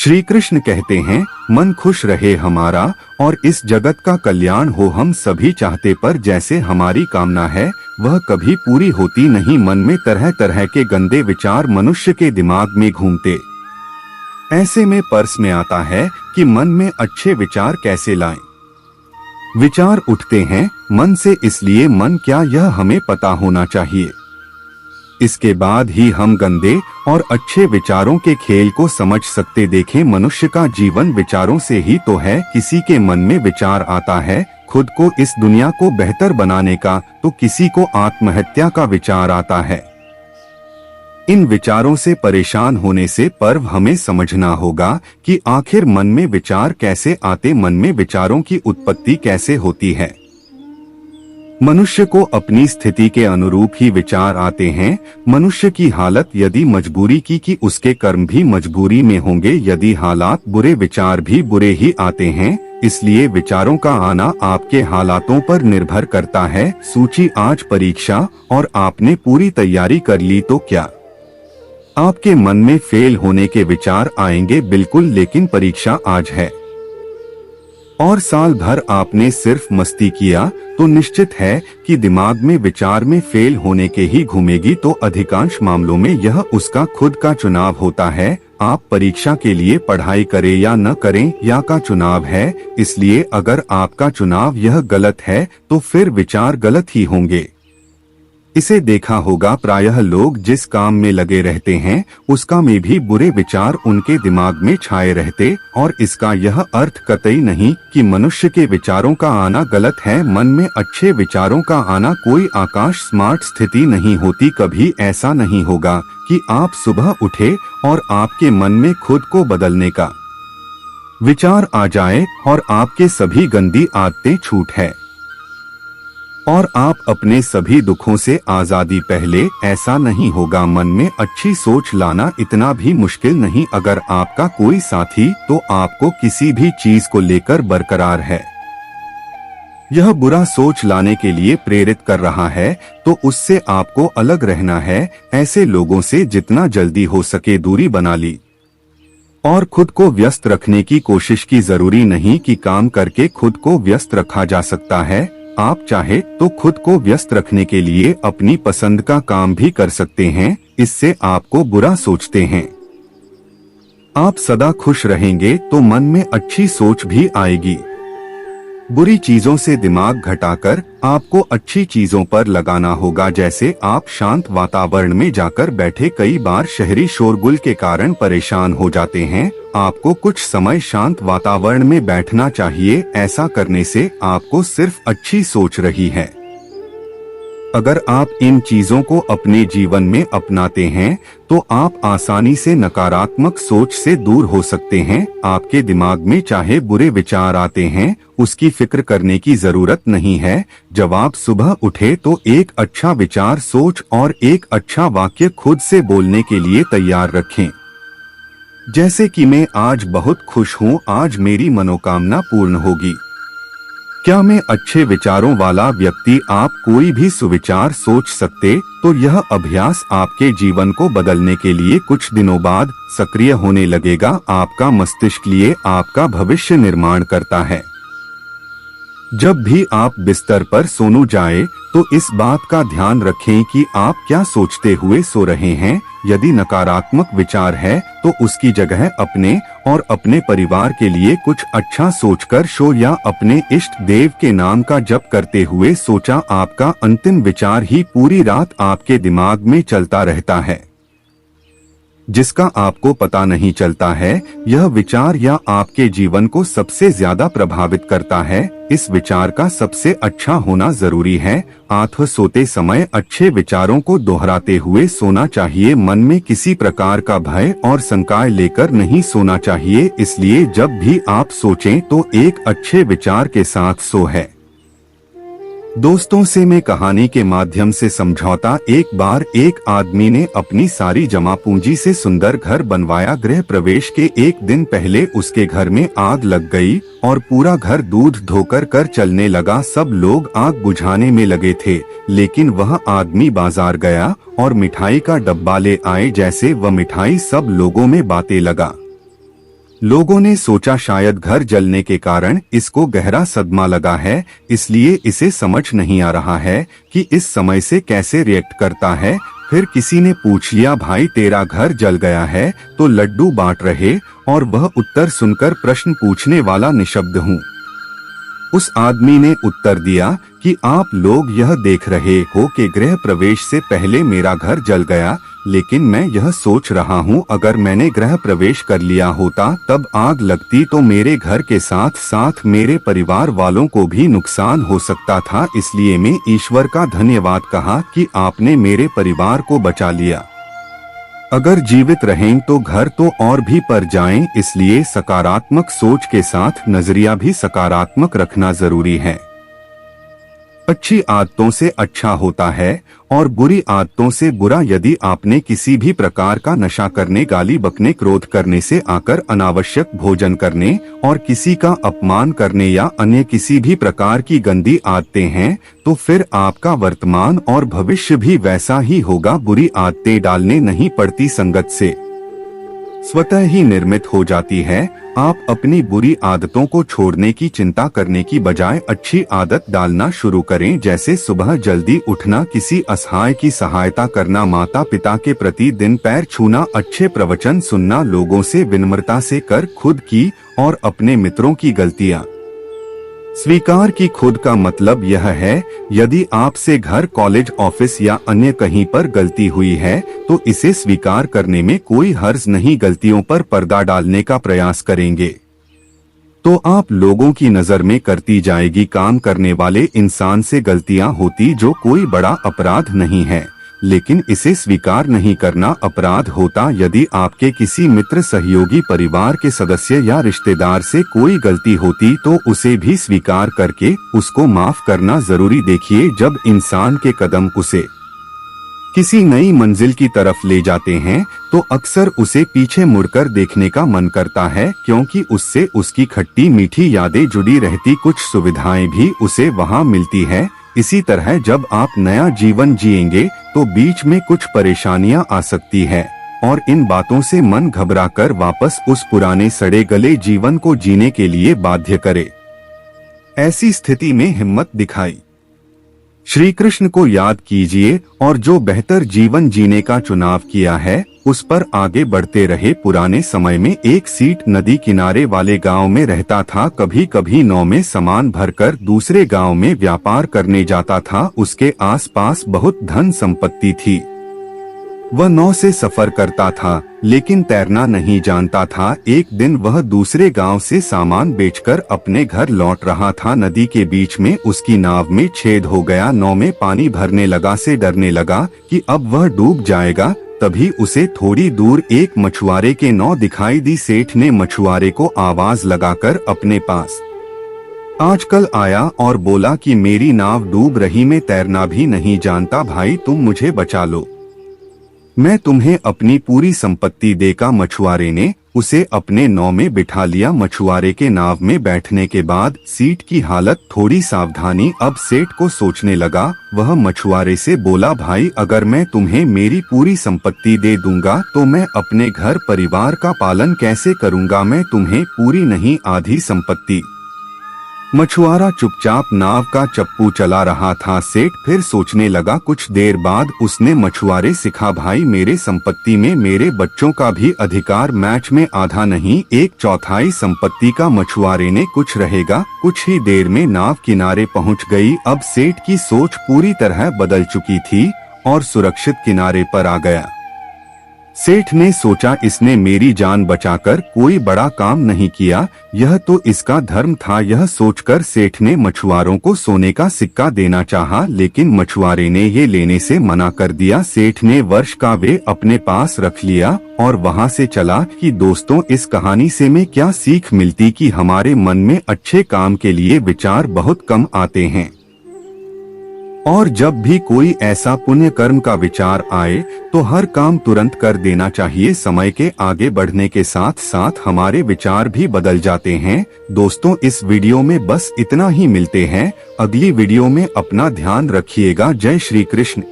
श्री कृष्ण कहते हैं, मन खुश रहे हमारा और इस जगत का कल्याण हो हम सभी चाहते, पर जैसे हमारी कामना है वह कभी पूरी होती नहीं। मन में तरह तरह के गंदे विचार मनुष्य के दिमाग में घूमते। ऐसे में पर्स में आता है कि मन में अच्छे विचार कैसे लाएं। विचार उठते हैं मन से, इसलिए मन क्या यह हमें पता होना चाहिए। इसके बाद ही हम गंदे और अच्छे विचारों के खेल को समझ सकते। देखें, मनुष्य का जीवन विचारों से ही तो है। किसी के मन में विचार आता है खुद को इस दुनिया को बेहतर बनाने का, तो किसी को आत्महत्या का विचार आता है। इन विचारों से परेशान होने से पूर्व हमें समझना होगा कि आखिर मन में विचार कैसे आते, मन में विचारों की उत्पत्ति कैसे होती है। मनुष्य को अपनी स्थिति के अनुरूप ही विचार आते हैं। मनुष्य की हालत यदि मजबूरी की कि उसके कर्म भी मजबूरी में होंगे, यदि हालात बुरे विचार भी बुरे ही आते हैं। इसलिए विचारों का आना आपके हालातों पर निर्भर करता है। सूची आज परीक्षा और आपने पूरी तैयारी कर ली तो क्या आपके मन में फेल होने के विचार आएंगे? बिल्कुल, लेकिन परीक्षा आज है और साल भर आपने सिर्फ मस्ती किया तो निश्चित है कि दिमाग में विचार में फेल होने के ही घूमेगी। तो अधिकांश मामलों में यह उसका खुद का चुनाव होता है। आप परीक्षा के लिए पढ़ाई करें या न करें या का चुनाव है। इसलिए अगर आपका चुनाव यह गलत है तो फिर विचार गलत ही होंगे। इसे देखा होगा, प्रायः लोग जिस काम में लगे रहते हैं उसका में भी बुरे विचार उनके दिमाग में छाए रहते। और इसका यह अर्थ कतई नहीं कि मनुष्य के विचारों का आना गलत है। मन में अच्छे विचारों का आना कोई आकाश स्मार्ट स्थिति नहीं होती। कभी ऐसा नहीं होगा कि आप सुबह उठे और आपके मन में खुद को बदलने का विचार आ जाए और आपके सभी गंदी आदतें छूट है और आप अपने सभी दुखों से आजादी पहले। ऐसा नहीं होगा। मन में अच्छी सोच लाना इतना भी मुश्किल नहीं। अगर आपका कोई साथी तो आपको किसी भी चीज को लेकर बरकरार है, यह बुरा सोच लाने के लिए प्रेरित कर रहा है, तो उससे आपको अलग रहना है। ऐसे लोगों से जितना जल्दी हो सके दूरी बना ली और खुद को व्यस्त रखने की कोशिश की। जरूरी नहीं कि काम करके खुद को व्यस्त रखा जा सकता है। आप चाहे तो खुद को व्यस्त रखने के लिए अपनी पसंद का काम भी कर सकते हैं। इससे आपको बुरा सोचते हैं आप सदा खुश रहेंगे तो मन में अच्छी सोच भी आएगी। बुरी चीजों से दिमाग घटाकर आपको अच्छी चीजों पर लगाना होगा। जैसे आप शांत वातावरण में जाकर बैठे, कई बार शहरी शोरगुल के कारण परेशान हो जाते हैं। आपको कुछ समय शांत वातावरण में बैठना चाहिए। ऐसा करने से आपको सिर्फ अच्छी सोच रही है। अगर आप इन चीजों को अपने जीवन में अपनाते हैं तो आप आसानी से नकारात्मक सोच से दूर हो सकते हैं। आपके दिमाग में चाहे बुरे विचार आते हैं, उसकी फिक्र करने की जरूरत नहीं है। जब आप सुबह उठे तो एक अच्छा विचार, सोच और एक अच्छा वाक्य खुद से बोलने के लिए तैयार रखें। जैसे कि मैं आज बहुत खुश हूँ, आज मेरी मनोकामना पूर्ण होगी। क्या मैं अच्छे विचारों वाला व्यक्ति? आप कोई भी सुविचार सोच सकते तो यह अभ्यास आपके जीवन को बदलने के लिए कुछ दिनों बाद सक्रिय होने लगेगा। आपका मस्तिष्क लिए आपका भविष्य निर्माण करता है। जब भी आप बिस्तर पर सोने जाए तो इस बात का ध्यान रखें कि आप क्या सोचते हुए सो रहे हैं। यदि नकारात्मक विचार है तो उसकी जगह अपने और अपने परिवार के लिए कुछ अच्छा सोचकर सो या अपने इष्ट देव के नाम का जप करते हुए सोचा। आपका अंतिम विचार ही पूरी रात आपके दिमाग में चलता रहता है, जिसका आपको पता नहीं चलता है। यह विचार या आपके जीवन को सबसे ज्यादा प्रभावित करता है। इस विचार का सबसे अच्छा होना जरूरी है। आंख सोते समय अच्छे विचारों को दोहराते हुए सोना चाहिए। मन में किसी प्रकार का भय और शंकाएं लेकर नहीं सोना चाहिए। इसलिए जब भी आप सोचें तो एक अच्छे विचार के साथ सो है। दोस्तों से मैं कहानी के माध्यम से समझौता। एक बार एक आदमी ने अपनी सारी जमा पूंजी से सुंदर घर बनवाया। गृह प्रवेश के एक दिन पहले उसके घर में आग लग गई और पूरा घर दूध धोकर कर चलने लगा। सब लोग आग बुझाने में लगे थे, लेकिन वह आदमी बाजार गया और मिठाई का डब्बा ले आए। जैसे वह मिठाई सब लोगों में बांटने लगा लोगों ने सोचा शायद घर जलने के कारण इसको गहरा सदमा लगा है, इसलिए इसे समझ नहीं आ रहा है कि इस समय से कैसे रिएक्ट करता है। फिर किसी ने पूछ लिया, भाई तेरा घर जल गया है तो लड्डू बांट रहे? और वह उत्तर सुनकर प्रश्न पूछने वाला निशब्द हूँ। उस आदमी ने उत्तर दिया कि आप लोग यह देख रहे हो कि गृह प्रवेश से पहले मेरा घर जल गया, लेकिन मैं यह सोच रहा हूँ अगर मैंने गृह प्रवेश कर लिया होता तब आग लगती तो मेरे घर के साथ साथ मेरे परिवार वालों को भी नुकसान हो सकता था। इसलिए मैं ईश्वर का धन्यवाद कहा कि आपने मेरे परिवार को बचा लिया। अगर जीवित रहें तो घर तो और भी पर जाएं, इसलिए सकारात्मक सोच के साथ नजरिया भी सकारात्मक रखना जरूरी है। अच्छी आदतों से अच्छा होता है और बुरी आदतों से बुरा। यदि आपने किसी भी प्रकार का नशा करने, गाली बकने, क्रोध करने से आकर अनावश्यक भोजन करने और किसी का अपमान करने या अन्य किसी भी प्रकार की गंदी आदतें हैं तो फिर आपका वर्तमान और भविष्य भी वैसा ही होगा। बुरी आदतें डालने नहीं पड़ती, संगत से स्वतः ही निर्मित हो जाती है। आप अपनी बुरी आदतों को छोड़ने की चिंता करने की बजाय अच्छी आदत डालना शुरू करें, जैसे सुबह जल्दी उठना, किसी असहाय की सहायता करना, माता पिता के प्रति दिन पैर छूना, अच्छे प्रवचन सुनना, लोगों से विनम्रता से कर खुद की और अपने मित्रों की गलतियां स्वीकार की। खुद का मतलब यह है, यदि आपसे घर, कॉलेज, ऑफिस या अन्य कहीं पर गलती हुई है तो इसे स्वीकार करने में कोई हर्ज नहीं। गलतियों पर पर्दा डालने का प्रयास करेंगे तो आप लोगों की नजर में करती जाएगी। काम करने वाले इंसान से गलतियां होती जो कोई बड़ा अपराध नहीं है, लेकिन इसे स्वीकार नहीं करना अपराध होता। यदि आपके किसी मित्र, सहयोगी, परिवार के सदस्य या रिश्तेदार से कोई गलती होती तो उसे भी स्वीकार करके उसको माफ करना जरूरी। देखिए, जब इंसान के कदम उसे किसी नई मंजिल की तरफ ले जाते हैं तो अक्सर उसे पीछे मुड़कर देखने का मन करता है, क्योंकि उससे उसकी खट्टी मीठी यादें जुड़ी रहती, कुछ सुविधाएं भी उसे वहां मिलती है। इसी तरह जब आप नया जीवन जिएंगे तो बीच में कुछ परेशानियां आ सकती है और इन बातों से मन घबराकर वापस उस पुराने सड़े गले जीवन को जीने के लिए बाध्य करे। ऐसी स्थिति में हिम्मत दिखाई श्री कृष्ण को याद कीजिए और जो बेहतर जीवन जीने का चुनाव किया है उस पर आगे बढ़ते रहे। पुराने समय में एक सीट नदी किनारे वाले गांव में रहता था। कभी कभी नाव में सामान भरकर दूसरे गांव में व्यापार करने जाता था। उसके आसपास बहुत धन संपत्ति थी। वह नाव से सफर करता था लेकिन तैरना नहीं जानता था। एक दिन वह दूसरे गांव से सामान बेचकर अपने घर लौट रहा था। नदी के बीच में उसकी नाव में छेद हो गया। नाव में पानी भरने लगा से डरने लगा कि अब वह डूब जाएगा। तभी उसे थोड़ी दूर एक मछुआरे के नाव दिखाई दी। सेठ ने मछुआरे को आवाज लगाकर अपने पास आजकल आया और बोला कि मेरी नाव डूब रही, मैं तैरना भी नहीं जानता, भाई तुम मुझे बचा लो, मैं तुम्हें अपनी पूरी संपत्ति देगा। मछुआरे ने उसे अपने नाव में बिठा लिया। मछुआरे के नाव में बैठने के बाद सीट की हालत थोड़ी सावधानी। अब सेठ को सोचने लगा। वह मछुआरे से बोला, भाई अगर मैं तुम्हें मेरी पूरी संपत्ति दे दूंगा तो मैं अपने घर परिवार का पालन कैसे करूंगा? मैं तुम्हें पूरी नहीं आधी संपत्ति। मछुआरा चुपचाप नाव का चप्पू चला रहा था। सेठ फिर सोचने लगा। कुछ देर बाद उसने मछुआरे से कहा, भाई मेरे संपत्ति में मेरे बच्चों का भी अधिकार, मैच में आधा नहीं 1/4 संपत्ति का मछुआरे ने कुछ रहेगा। कुछ ही देर में नाव किनारे पहुंच गई। अब सेठ की सोच पूरी तरह बदल चुकी थी और सुरक्षित किनारे पर आ गया। सेठ ने सोचा, इसने मेरी जान बचाकर कोई बड़ा काम नहीं किया, यह तो इसका धर्म था। यह सोचकर सेठ ने मछुआरों को सोने का सिक्का देना चाहा, लेकिन मछुआरे ने ये लेने से मना कर दिया। सेठ ने वर्ष का वे अपने पास रख लिया और वहां से चला। कि दोस्तों, इस कहानी से में क्या सीख मिलती कि हमारे मन में अच्छे काम के लिए विचार बहुत कम आते हैं, और जब भी कोई ऐसा पुण्य कर्म का विचार आए तो हर काम तुरंत कर देना चाहिए। समय के आगे बढ़ने के साथ साथ हमारे विचार भी बदल जाते हैं। दोस्तों, इस वीडियो में बस इतना ही। मिलते हैं अगली वीडियो में। अपना ध्यान रखिएगा। जय श्री कृष्ण।